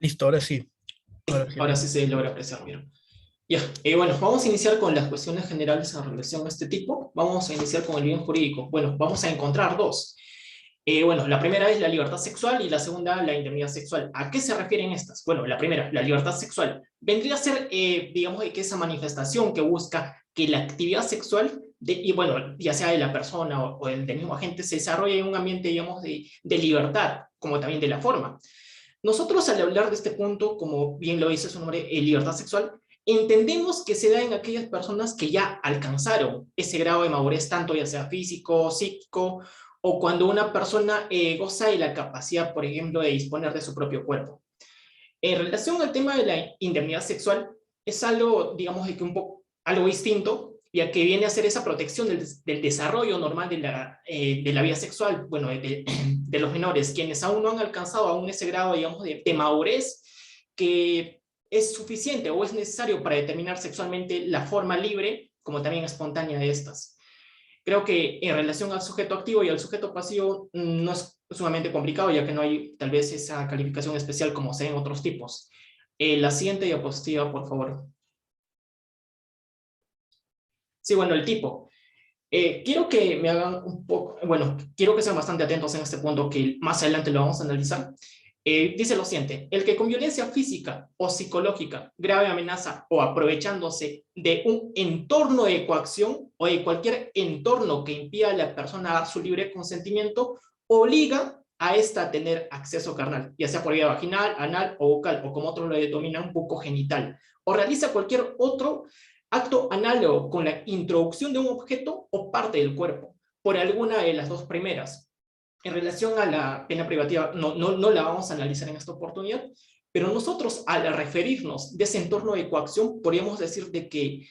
Listo, ahora sí. Ahora sí. Ahora sí se logra apreciar bien. Ya, bueno, vamos a iniciar con las cuestiones generales en relación a este tipo. Vamos a iniciar con el bien jurídico. Bueno, vamos a encontrar dos. Bueno, la primera es la libertad sexual y la segunda, la indemnidad sexual. ¿A qué se refieren estas? Bueno, la primera, la libertad sexual, vendría a ser, digamos, de que esa manifestación que busca que la actividad sexual, y bueno, ya sea de la persona o del mismo agente, se desarrolle en un ambiente, digamos, de libertad, como también de la forma. Nosotros al hablar de este punto, como bien lo dice su nombre, libertad sexual, entendemos que se da en aquellas personas que ya alcanzaron ese grado de madurez, tanto ya sea físico, psíquico, o cuando una persona goza de la capacidad, por ejemplo, de disponer de su propio cuerpo. En relación al tema de la indemnidad sexual, es algo, digamos, de que un poco, algo distinto, ya que viene a ser esa protección del desarrollo normal de la vida sexual, bueno, de los menores, quienes aún no han alcanzado aún ese grado, digamos, de madurez que es suficiente o es necesario para determinar sexualmente la forma libre, como también espontánea de estas. Creo que en relación al sujeto activo y al sujeto pasivo no es sumamente complicado, ya que no hay tal vez esa calificación especial como se en otros tipos. La siguiente diapositiva, por favor. Sí, bueno, el tipo. Quiero que me hagan un poco, bueno, quiero que sean bastante atentos en este punto que más adelante lo vamos a analizar. Dice lo siguiente: el que con violencia física o psicológica, grave amenaza o aprovechándose de un entorno de coacción o de cualquier entorno que impida a la persona dar su libre consentimiento, obliga a esta a tener acceso carnal, ya sea por vía vaginal, anal o bucal, o como otros lo denominan, bucogenital, o realiza cualquier otro acto análogo con la introducción de un objeto o parte del cuerpo, por alguna de las dos primeras. En relación a la pena privativa, no la vamos a analizar en esta oportunidad, pero nosotros al referirnos de ese entorno de coacción, podríamos decir de que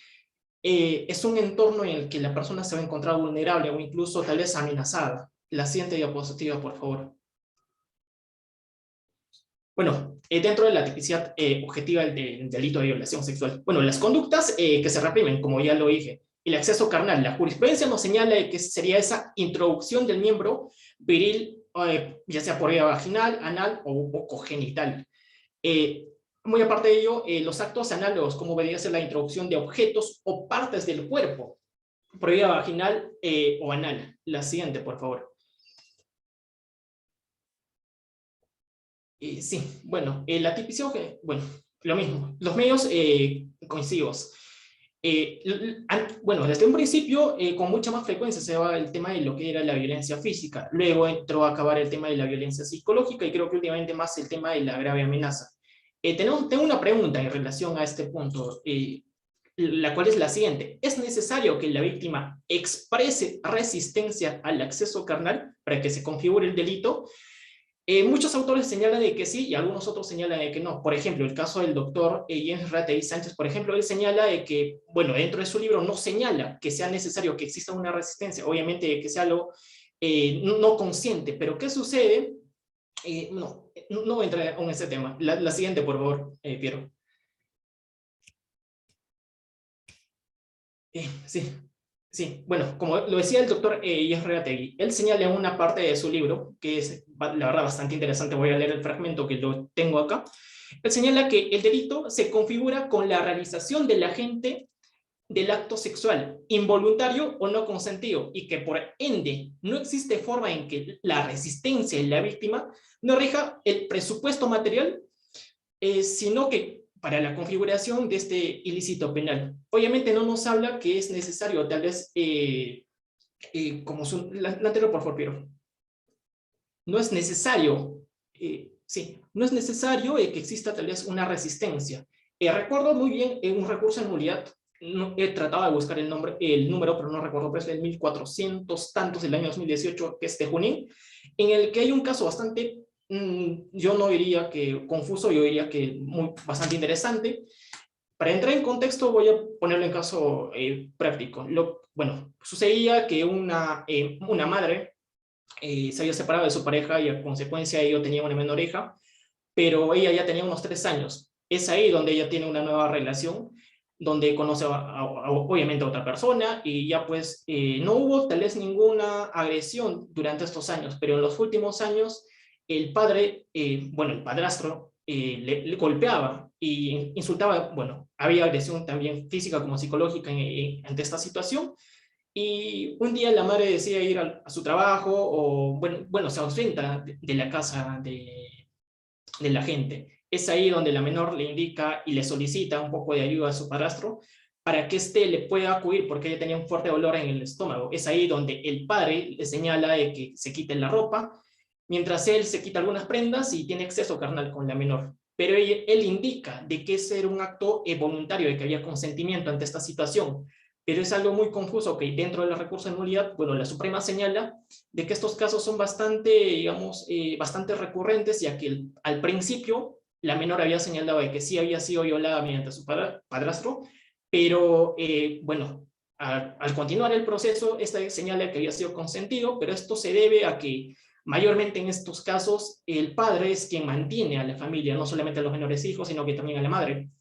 es un entorno en el que la persona se va a encontrar vulnerable o incluso tal vez amenazada. La siguiente diapositiva, por favor. Bueno, dentro de la tipicidad objetiva del delito de violación sexual, bueno, las conductas que se reprimen, como ya lo dije, el acceso carnal, la jurisprudencia nos señala que sería esa introducción del miembro viril, ya sea por vía vaginal, anal o cogenital. Eh, Muy aparte de ello, los actos análogos, como vendría a ser la introducción de objetos o partes del cuerpo, por vía vaginal o anal. La siguiente, por favor. Sí, bueno, la tipicidad, bueno, lo mismo, los medios coincidimos. Bueno, desde un principio, con mucha más frecuencia se daba el tema de lo que era la violencia física, luego entró a acabar el tema de la violencia psicológica y creo que últimamente más el tema de la grave amenaza. Tengo una pregunta en relación a este punto, la cual es la siguiente: ¿es necesario que la víctima exprese resistencia al acceso carnal para que se configure el delito? Muchos autores señalan de que sí y algunos otros señalan de que no. Por ejemplo, el caso del doctor James Ratey Sánchez, por ejemplo, él señala de que, bueno, dentro de su libro no señala que sea necesario que exista una resistencia, obviamente que sea algo no consciente, pero ¿qué sucede? No voy a entrar en ese tema. La siguiente, por favor, Piero. Sí, sí, bueno, como lo decía el doctor Yesreategui, él señala en una parte de su libro, que es la verdad bastante interesante, voy a leer el fragmento que lo tengo acá. Él señala que el delito se configura con la realización del agente del acto sexual, involuntario o no consentido, y que por ende no existe forma en que la resistencia en la víctima no rija el presupuesto material, sino que para la configuración de este ilícito penal. Obviamente no nos habla que es necesario, tal vez, como la anterior, por favor, Piero. No es necesario, no es necesario que exista tal vez una resistencia. Recuerdo muy bien un recurso en nulidad, no, he tratado de buscar el número, pero no recuerdo, pero es el 1400 tantos del año 2018, que es de Junín, en el que hay un caso bastante, yo no diría que confuso, yo diría que bastante interesante. Para entrar en contexto voy a ponerlo en caso práctico. Bueno, sucedía que una madre se había separado de su pareja y a consecuencia de ello tenía una menor hija, pero ella ya tenía unos 3 años. Es ahí donde ella tiene una nueva relación, donde conoce obviamente a otra persona y ya pues no hubo tal vez ninguna agresión durante estos años, pero en los últimos años el padre, bueno, el padrastro, le golpeaba y insultaba. Bueno, había agresión también física como psicológica ante esta situación. Y un día la madre decide ir a su trabajo, o bueno, se ausenta de la casa de la gente. Es ahí donde la menor le indica y le solicita un poco de ayuda a su padrastro para que éste le pueda acudir, porque ella tenía un fuerte dolor en el estómago. Es ahí donde el padre le señala de que se quite la ropa, mientras él se quita algunas prendas y tiene exceso carnal con la menor. Pero él indica de que ese era un acto voluntario, de que había consentimiento ante esta situación. Pero es algo muy confuso que dentro de los recursos de nulidad, bueno, la Suprema señala de que estos casos son bastante, digamos, bastante recurrentes, ya que al principio la menor había señalado de que sí había sido violada mediante su padrastro, pero bueno, al continuar el proceso, esta señala que había sido consentido, pero esto se debe a que mayormente en estos casos el padre es quien mantiene a la familia, no solamente a los menores hijos, sino que también a la madre.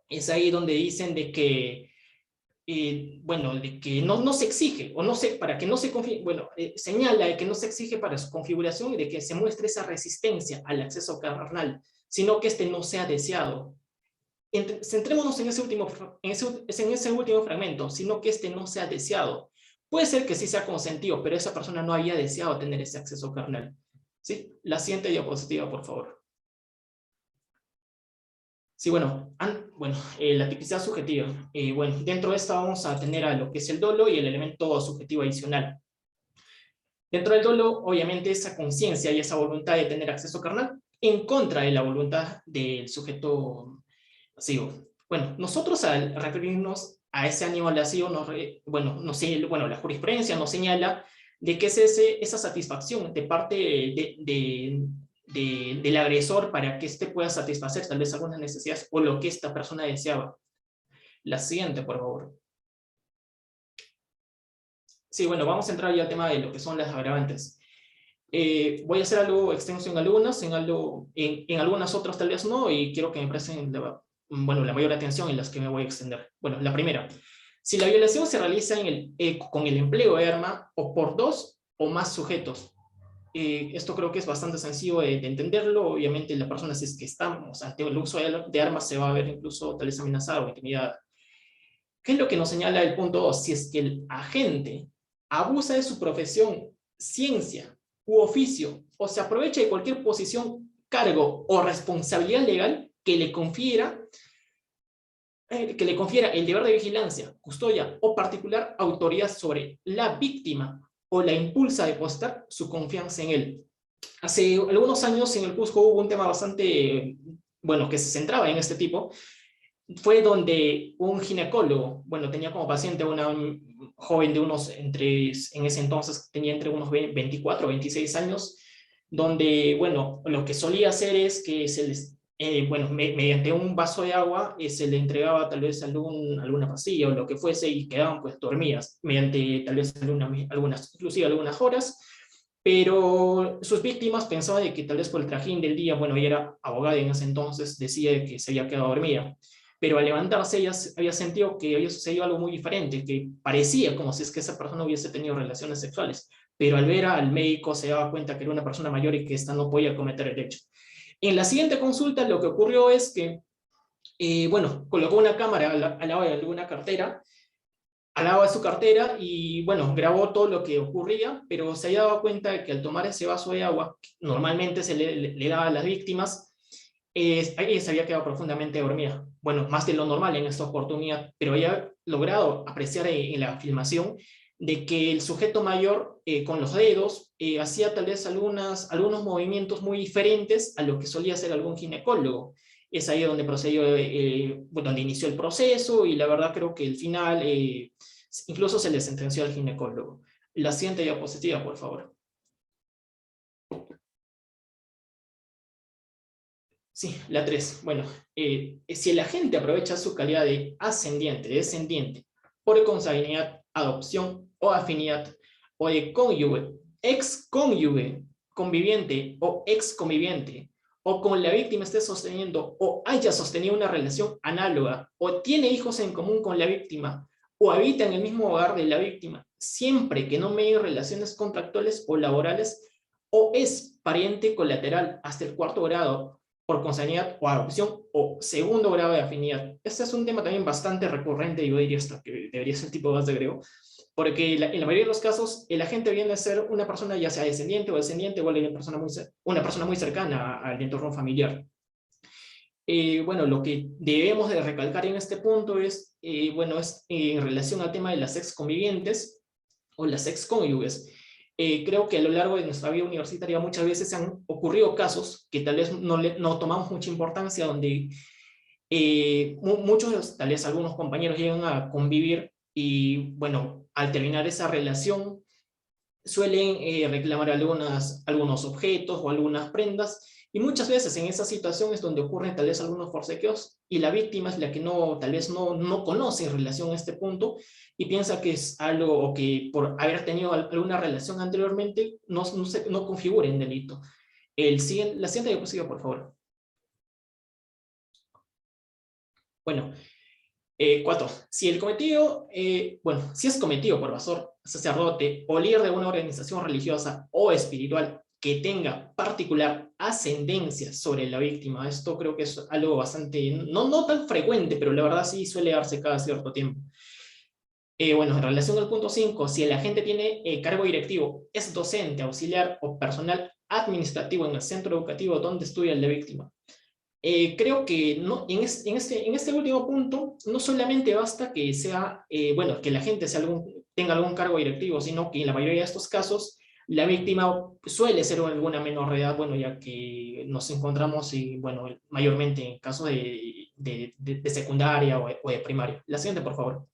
Es ahí donde dicen de que bueno, de que no se exige, o no se, para que no se configure, bueno, señala de que no se exige para su configuración y de que se muestre esa resistencia al acceso carnal, sino que este no sea deseado. Centrémonos en ese último fragmento, sino que este no sea deseado. Puede ser que sí sea consentido, pero esa persona no había deseado tener ese acceso carnal. ¿Sí? La siguiente diapositiva, por favor. Sí, bueno, la tipicidad subjetiva. Bueno, dentro de esta vamos a tener a lo que es el dolo y el elemento subjetivo adicional. Dentro del dolo, obviamente, esa conciencia y esa voluntad de tener acceso carnal en contra de la voluntad del sujeto pasivo. Bueno, nosotros al referirnos a ese ánimo lascivo, la jurisprudencia nos señala de que es esa satisfacción de parte del agresor para que éste pueda satisfacer tal vez algunas necesidades o lo que esta persona deseaba. La siguiente, por favor. Sí, bueno, vamos a entrar ya al tema de lo que son las agravantes. Voy a hacer algo extenso en algunas, en algunas otras tal vez no, y quiero que me presten la mayor atención en las que me voy a extender. Bueno, la primera. Si la violación se realiza con el empleo de arma o por dos o más sujetos. Esto creo que es bastante sencillo de entenderlo. Obviamente la persona, si es que estamos ante el uso de armas, se va a ver incluso tal vez amenazada o intimidada. ¿Qué es lo que nos señala el punto 2? Si es que el agente abusa de su profesión, ciencia u oficio, o se aprovecha de cualquier posición, cargo o responsabilidad legal que le confiera el deber de vigilancia, custodia o particular autoridad sobre la víctima o la impulsa a depositar su confianza en él. Hace algunos años en el Cusco hubo un tema bastante, que se centraba en este tipo. Fue donde un ginecólogo, tenía como paciente una joven de en ese entonces tenía entre unos 24 o 26 años, donde, lo que solía hacer es que se les, mediante un vaso de agua, se le entregaba tal vez alguna pastilla o lo que fuese y quedaban pues dormidas, mediante tal vez inclusive algunas horas, pero sus víctimas pensaban de que tal vez por el trajín del día, ella era abogada en ese entonces, decía que se había quedado dormida. Pero al levantarse ella había sentido que había sucedido algo muy diferente, que parecía como si es que esa persona hubiese tenido relaciones sexuales, pero al ver al médico se daba cuenta que era una persona mayor y que ésta no podía cometer el hecho. En la siguiente consulta lo que ocurrió es que, colocó una cámara al lado de alguna cartera, al lado de su cartera y grabó todo lo que ocurría, pero se había dado cuenta de que al tomar ese vaso de agua, que normalmente se le daba a las víctimas, ella se había quedado profundamente dormida. Bueno, más de lo normal en esta oportunidad, pero había logrado apreciar en la filmación de que el sujeto mayor con los dedos hacía tal vez algunos movimientos muy diferentes a lo que solía hacer algún ginecólogo. Es ahí donde donde inició el proceso y la verdad creo que el final incluso se le sentenció al ginecólogo. La siguiente diapositiva, por favor. Sí, la 3. Bueno, si el agente aprovecha su calidad de ascendiente, descendiente, por consanguinidad, adopción o afinidad, o de cónyuge, excónyuge, conviviente o exconviviente, o con la víctima esté sosteniendo o haya sostenido una relación análoga, o tiene hijos en común con la víctima, o habita en el mismo hogar de la víctima, siempre que no medie relaciones contractuales o laborales, o es pariente colateral hasta el 4º grado, por consanguinidad o adopción, o segundo grado de afinidad. Este es un tema también bastante recurrente, yo diría hasta que debería ser tipo más de griego, porque en la mayoría de los casos el agente viene a ser una persona ya sea descendiente o descendiente, o una persona muy cercana al entorno familiar. Bueno, lo que debemos de recalcar en este punto es, bueno, es en relación al tema de las exconvivientes o las excónyuges. Creo que a lo largo de nuestra vida universitaria muchas veces se han ocurrido casos que tal vez no tomamos mucha importancia, donde muchos, tal vez algunos compañeros llegan a convivir y, bueno, al terminar esa relación suelen reclamar algunos objetos o algunas prendas, y muchas veces en esas situaciones donde ocurren tal vez algunos forcejeos, y la víctima es la que tal vez no conoce en relación a este punto, y piensa que es algo, o que por haber tenido alguna relación anteriormente no configura en delito. La siguiente diapositiva, por favor. Bueno, 4. Si el cometido, bueno, si es cometido por pastor, sacerdote o líder de una organización religiosa o espiritual que tenga particular ascendencia sobre la víctima, esto creo que es algo bastante, no tan frecuente, pero la verdad sí suele darse cada cierto tiempo. Bueno, en relación al punto 5, si el agente tiene cargo directivo, es docente, auxiliar o personal administrativo en el centro educativo donde estudia la víctima, creo que no, en este último punto no solamente basta que sea, bueno, que la gente tenga algún cargo directivo, sino que en la mayoría de estos casos la víctima suele ser alguna menor de edad, bueno, ya que nos encontramos, bueno, mayormente en casos de secundaria o de primaria. La siguiente, por favor.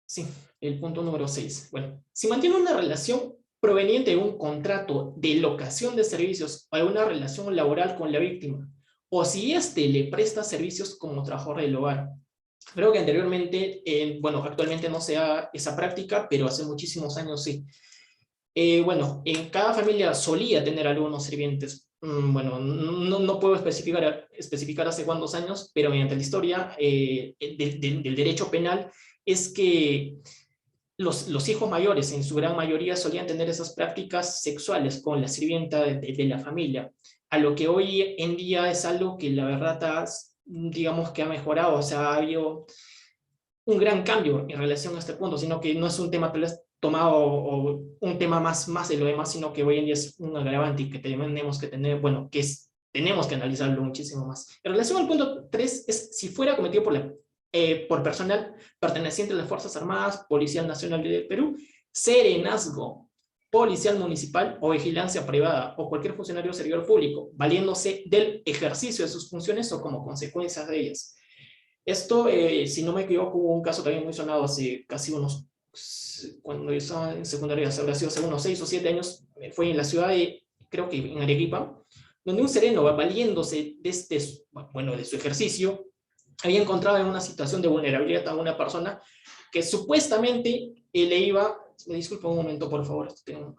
Sí, el punto número 6. Bueno, si mantiene una relación proveniente de un contrato de locación de servicios o de una relación laboral con la víctima, o si éste le presta servicios como trabajador del hogar. Creo que anteriormente, bueno, actualmente no se da esa práctica, pero hace muchísimos años sí. Bueno, en cada familia solía tener algunos sirvientes. Bueno, no puedo especificar hace cuántos años, pero mediante la historia del derecho penal es que los hijos mayores en su gran mayoría solían tener esas prácticas sexuales con la sirvienta de la familia, a lo que hoy en día es algo que la verdad digamos que ha mejorado. O sea, ha habido un gran cambio en relación a este punto, sino que no es un tema tal vez tomado o un tema más de lo demás, sino que hoy en día es un agravante y que tenemos que tener, bueno, tenemos que analizarlo muchísimo más. En relación al punto 3, es si fuera cometido por personal perteneciente a las Fuerzas Armadas, Policía Nacional del Perú, serenazgo, policial municipal o vigilancia privada, o cualquier funcionario o servidor público, valiéndose del ejercicio de sus funciones o como consecuencias de ellas. Esto, si no me equivoco, hubo un caso también muy sonado hace casi cuando yo estaba en secundaria, habrá sido hace unos 6 o 7 años, fue en la ciudad creo que en Arequipa, donde un sereno, valiéndose bueno, de su ejercicio, había encontrado en una situación de vulnerabilidad a una persona que supuestamente le iba, me disculpa un momento, por favor, pero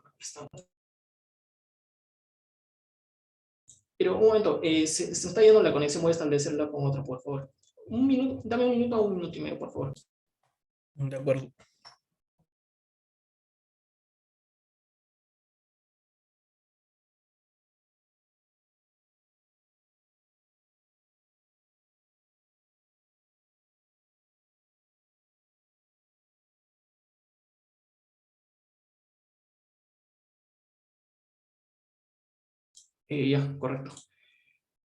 un momento, se está yendo la conexión, voy a establecerla con otra, por favor. Un minuto, dame un minuto o un minuto y medio, por favor. De acuerdo. Ya, correcto.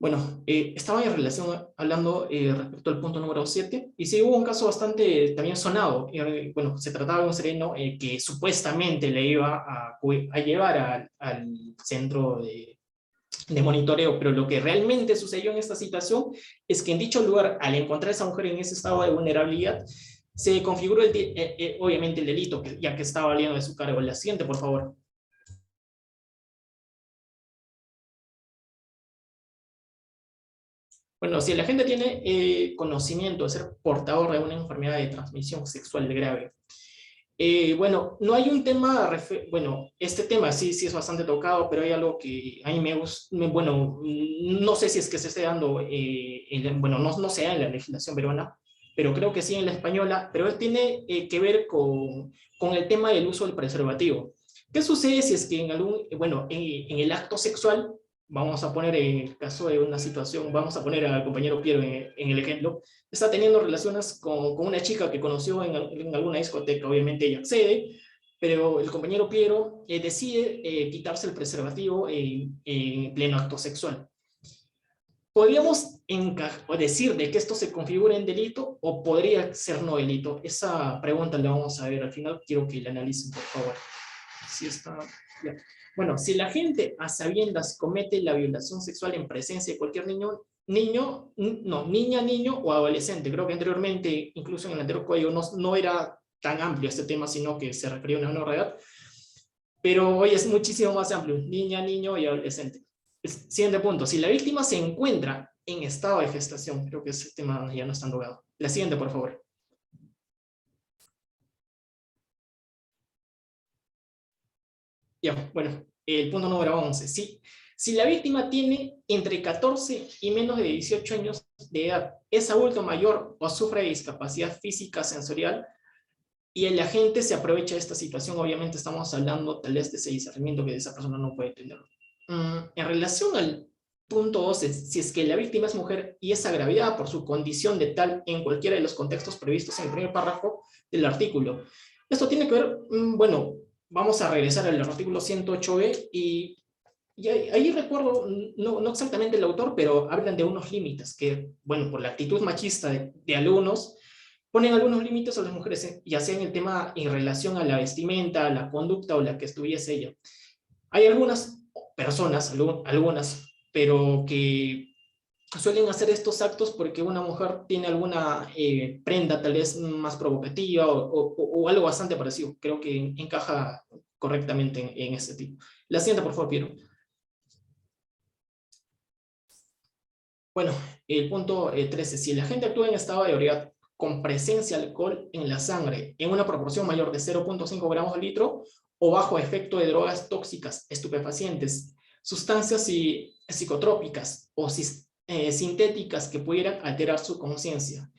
Bueno, estaba en relación hablando respecto al punto número 7, y sí hubo un caso bastante también sonado. Bueno, se trataba de un sereno que supuestamente le iba a llevar al centro de monitoreo, pero lo que realmente sucedió en esta situación es que en dicho lugar, al encontrar a esa mujer en ese estado de vulnerabilidad, se configuró obviamente el delito, ya que estaba valiendo de su cargo. La siguiente, por favor. Bueno, si la gente tiene conocimiento de ser portador de una enfermedad de transmisión sexual grave, bueno, no hay un tema, bueno, este tema sí es bastante tocado, pero hay algo que a mí me gusta, bueno, no sé si es que se esté dando, bueno, no se da en la legislación peruana, pero creo que sí en la española, pero tiene que ver con el tema del uso del preservativo. ¿Qué sucede si es que en algún, bueno, en el acto sexual, vamos a poner en el caso de una situación, vamos a poner al compañero Piero en el ejemplo, está teniendo relaciones con una chica que conoció en alguna discoteca, obviamente ella accede, pero el compañero Piero decide quitarse el preservativo en pleno acto sexual. ¿Podríamos o decir de que esto se configura en delito o podría ser no delito? Esa pregunta la vamos a ver al final, quiero que la analicen, por favor. Si está... ya. Bueno, si la gente a sabiendas comete la violación sexual en presencia de cualquier niño, niña, niño o adolescente, creo que anteriormente, incluso en el anterior código, no era tan amplio este tema, sino que se refería a una menor de edad, pero hoy es muchísimo más amplio, niña, niño y adolescente. Siguiente punto, si la víctima se encuentra en estado de gestación, creo que ese tema ya no está logrado. La siguiente, por favor. Ya, bueno, el punto número 11. Si la víctima tiene entre 14 y menos de 18 años de edad, es adulto mayor o sufre de discapacidad física sensorial y el agente se aprovecha de esta situación, obviamente estamos hablando tal vez de ese discernimiento que esa persona no puede tener. En relación al punto 12, si es que la víctima es mujer y es agraviada por su condición de tal en cualquiera de los contextos previstos en el primer párrafo del artículo. Esto tiene que ver, bueno, vamos a regresar al artículo 108b y ahí recuerdo, no exactamente el autor, pero hablan de unos límites que, bueno, por la actitud machista de algunos, ponen algunos límites a las mujeres, ya sea en el tema en relación a la vestimenta, a la conducta o la que estuviese ella. Hay algunas personas, algunas, pero que suelen hacer estos actos porque una mujer tiene alguna prenda tal vez más provocativa o algo bastante parecido. Creo que encaja correctamente en este tipo. La siguiente, por favor, Piero. Bueno, el punto 13. Si el agente actúa en estado de ebriedad con presencia de alcohol en la sangre en una proporción mayor de 0,5 gramos al litro o bajo efecto de drogas tóxicas, estupefacientes, sustancias psicotrópicas o sintéticas que pudieran alterar su conciencia.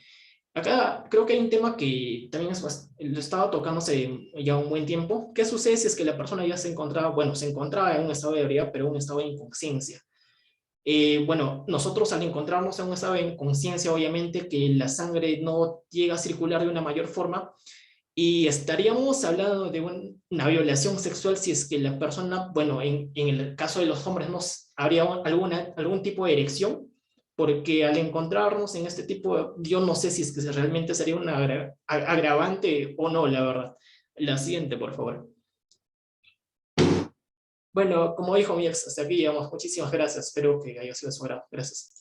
Acá creo que hay un tema que también lo estaba tocando hace ya un buen tiempo. ¿Qué sucede si es que la persona ya se encontraba, bueno, se encontraba en un estado de ebriedad, pero en un estado de inconsciencia? Bueno, nosotros al encontrarnos en un estado de inconsciencia, obviamente que la sangre no llega a circular de una mayor forma y estaríamos hablando de una violación sexual si es que la persona, bueno, en el caso de los hombres, habría algún tipo de erección, porque al encontrarnos en este tipo, yo no sé si es que realmente sería un agravante o no, la verdad. La siguiente, por favor. Bueno, como dijo mi ex, hasta aquí llegamos. Muchísimas gracias. Espero que haya sido de su agrado. Gracias.